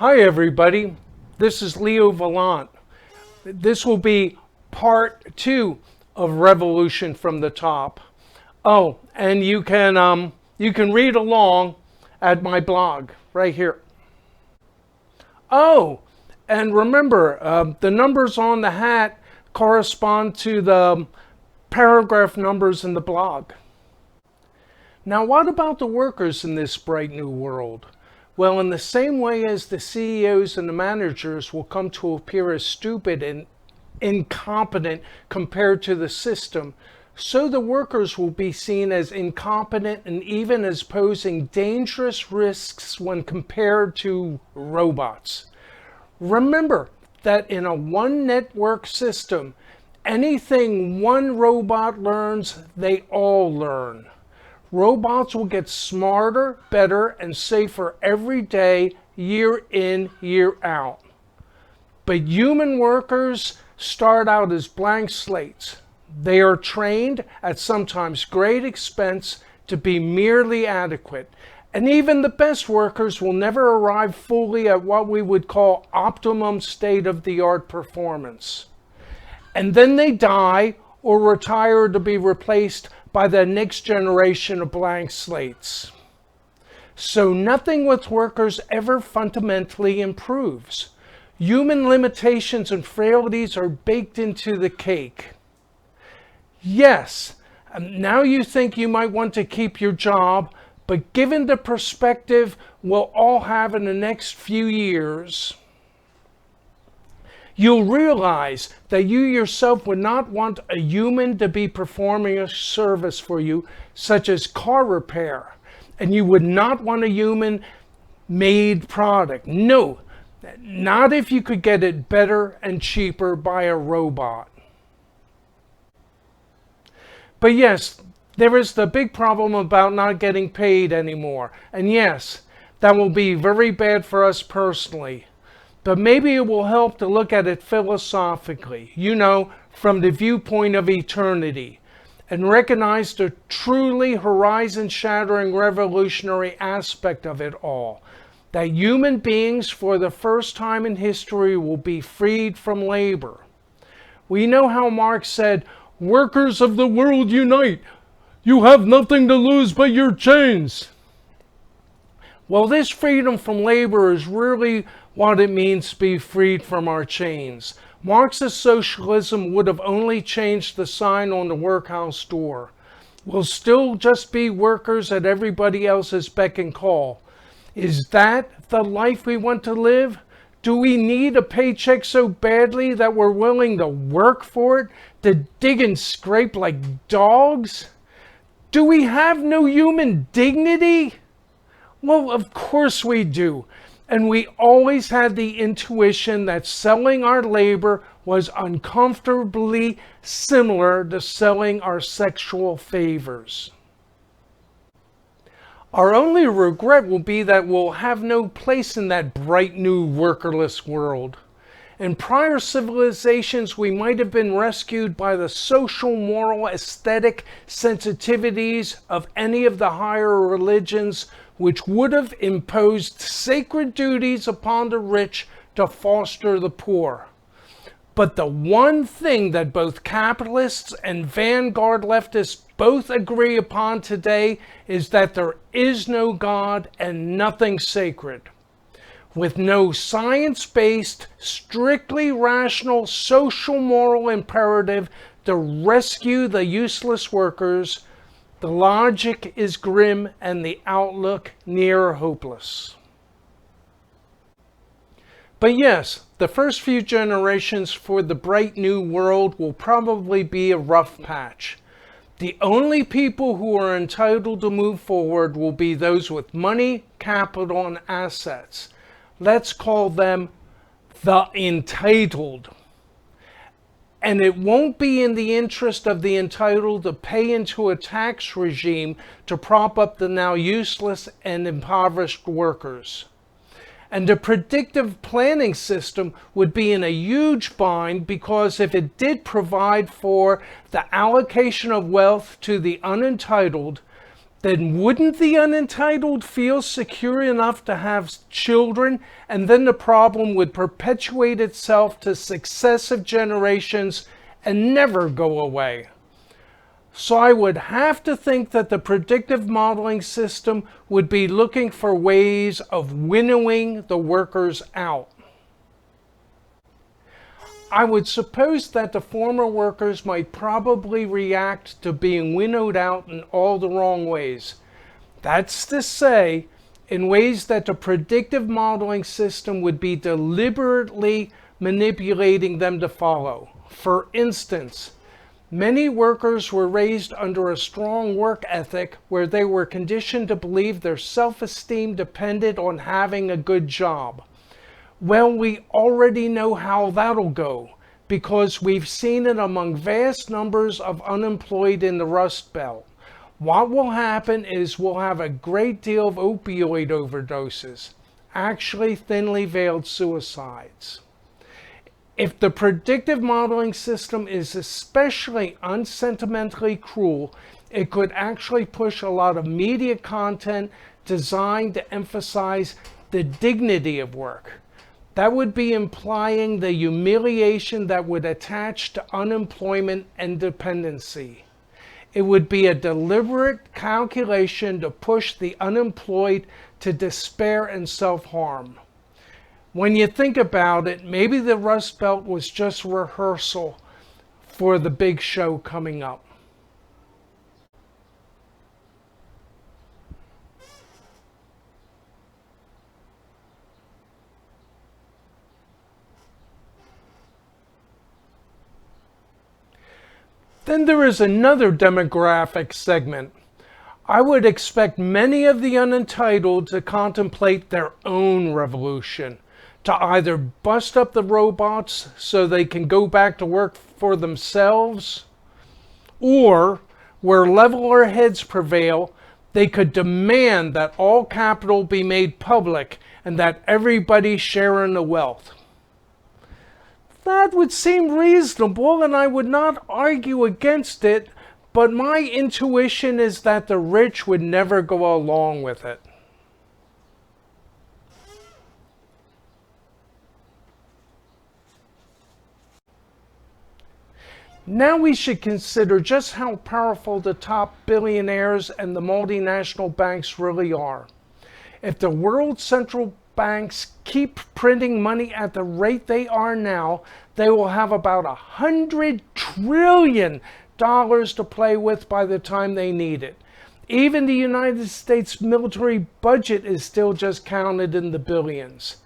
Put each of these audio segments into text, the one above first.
Hi everybody, this is Leo Vallant. This will be part 2 of Revolution from the Top. Oh, and you can read along at my blog right here. Oh, and remember, the numbers on the hat correspond to the paragraph numbers in the blog. Now, what about the workers in this bright new world? Well, in the same way as the CEOs and the managers will come to appear as stupid and incompetent compared to the system, so the workers will be seen as incompetent and even as posing dangerous risks when compared to robots. Remember that in a one network system, anything one robot learns, they all learn. Robots will get smarter, better, and safer every day, year in, year out. But human workers start out as blank slates. They are trained at sometimes great expense to be merely adequate. And even the best workers will never arrive fully at what we would call optimum state-of-the-art performance. And then they die or retire to be replaced by the next generation of blank slates. So nothing with workers ever fundamentally improves. Human limitations and frailties are baked into the cake. Yes, now you think you might want to keep your job, but given the perspective we'll all have in the next few years, you'll realize that you yourself would not want a human to be performing a service for you, such as car repair, and you would not want a human-made product. No, not if you could get it better and cheaper by a robot. But yes, there is the big problem about not getting paid anymore. And yes, that will be very bad for us personally. But maybe it will help to look at it philosophically, from the viewpoint of eternity, and recognize the truly horizon-shattering revolutionary aspect of it all, that human beings for the first time in history will be freed from labor. We know how Marx said, "Workers of the world unite! You have nothing to lose but your chains." Well, this freedom from labor is really what it means to be freed from our chains. Marxist socialism would have only changed the sign on the workhouse door. We'll still just be workers at everybody else's beck and call. Is that the life we want to live? Do we need a paycheck so badly that we're willing to work for it, to dig and scrape like dogs? Do we have no human dignity? Well, of course we do. And we always had the intuition that selling our labor was uncomfortably similar to selling our sexual favors. Our only regret will be that we'll have no place in that bright new workerless world. In prior civilizations, we might have been rescued by the social, moral, aesthetic sensitivities of any of the higher religions, which would have imposed sacred duties upon the rich to foster the poor. But the one thing that both capitalists and vanguard leftists both agree upon today is that there is no God and nothing sacred. With no science-based, strictly rational social moral imperative to rescue the useless workers, the logic is grim and the outlook near hopeless. But yes, the first few generations for the bright new world will probably be a rough patch. The only people who are entitled to move forward will be those with money, capital, and assets. Let's call them the entitled. And it won't be in the interest of the entitled to pay into a tax regime to prop up the now useless and impoverished workers. And the predictive planning system would be in a huge bind, because if it did provide for the allocation of wealth to the unentitled, then wouldn't the unentitled feel secure enough to have children, and then the problem would perpetuate itself to successive generations and never go away? So I would have to think that the predictive modeling system would be looking for ways of winnowing the workers out. I would suppose that the former workers might probably react to being winnowed out in all the wrong ways. That's to say, in ways that the predictive modeling system would be deliberately manipulating them to follow. For instance, many workers were raised under a strong work ethic where they were conditioned to believe their self-esteem depended on having a good job. Well, we already know how that'll go because we've seen it among vast numbers of unemployed in the Rust Belt. What will happen is we'll have a great deal of opioid overdoses, actually thinly veiled suicides. If the predictive modeling system is especially unsentimentally cruel, it could actually push a lot of media content designed to emphasize the dignity of work. That would be implying the humiliation that would attach to unemployment and dependency. It would be a deliberate calculation to push the unemployed to despair and self-harm. When you think about it, maybe the Rust Belt was just rehearsal for the big show coming up. Then there is another demographic segment. I would expect many of the unentitled to contemplate their own revolution, to either bust up the robots so they can go back to work for themselves, or, where leveler heads prevail, they could demand that all capital be made public and that everybody share in the wealth. That would seem reasonable, and I would not argue against it, but my intuition is that the rich would never go along with it. Now we should consider just how powerful the top billionaires and the multinational banks really are. If the world's central banks keep printing money at the rate they are now, they will have about $100 trillion to play with by the time they need it. Even the United States military budget is still just counted in the billions.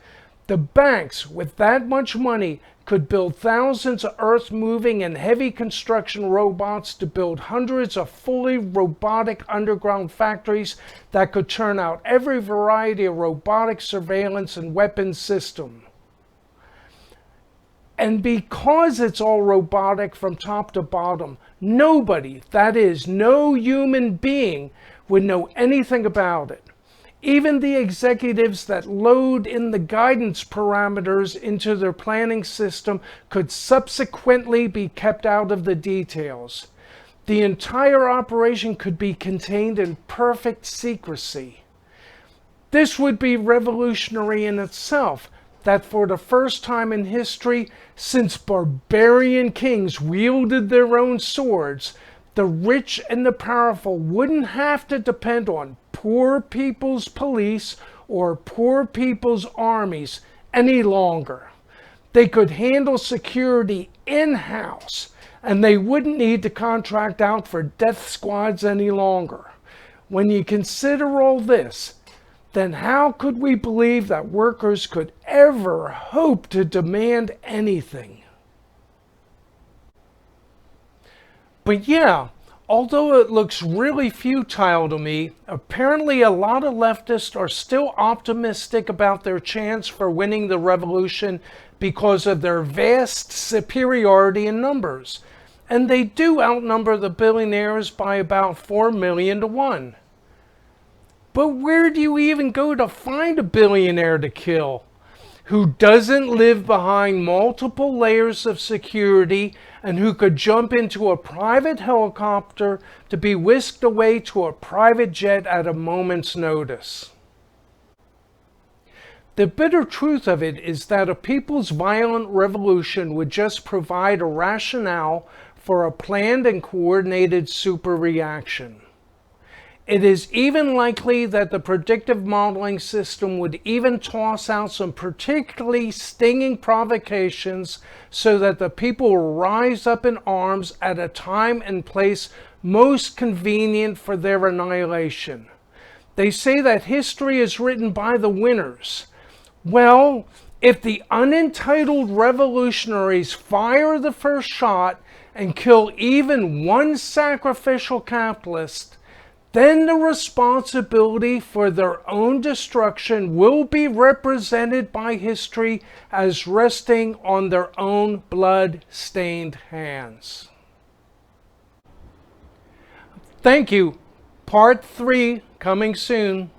The banks, with that much money, could build thousands of earth-moving and heavy construction robots to build hundreds of fully robotic underground factories that could turn out every variety of robotic surveillance and weapons system. And because it's all robotic from top to bottom, nobody, that is, no human being, would know anything about it. Even the executives that load in the guidance parameters into their planning system could subsequently be kept out of the details. The entire operation could be contained in perfect secrecy. This would be revolutionary in itself, that for the first time in history, since barbarian kings wielded their own swords, the rich and the powerful wouldn't have to depend on poor people's police or poor people's armies any longer. They could handle security in-house, and they wouldn't need to contract out for death squads any longer. When you consider all this, then how could we believe that workers could ever hope to demand anything? But yeah, although it looks really futile to me, apparently a lot of leftists are still optimistic about their chance for winning the revolution because of their vast superiority in numbers. And they do outnumber the billionaires by about 4 million to 1. But where do you even go to find a billionaire to kill? who doesn't live behind multiple layers of security, and who could jump into a private helicopter to be whisked away to a private jet at a moment's notice. The bitter truth of it is that a people's violent revolution would just provide a rationale for a planned and coordinated super reaction. It is even likely that the predictive modeling system would even toss out some particularly stinging provocations so that the people will rise up in arms at a time and place most convenient for their annihilation. They say that history is written by the winners. Well, if the unentitled revolutionaries fire the first shot and kill even one sacrificial capitalist, then the responsibility for their own destruction will be represented by history as resting on their own blood-stained hands. Thank you. Part 3 coming soon.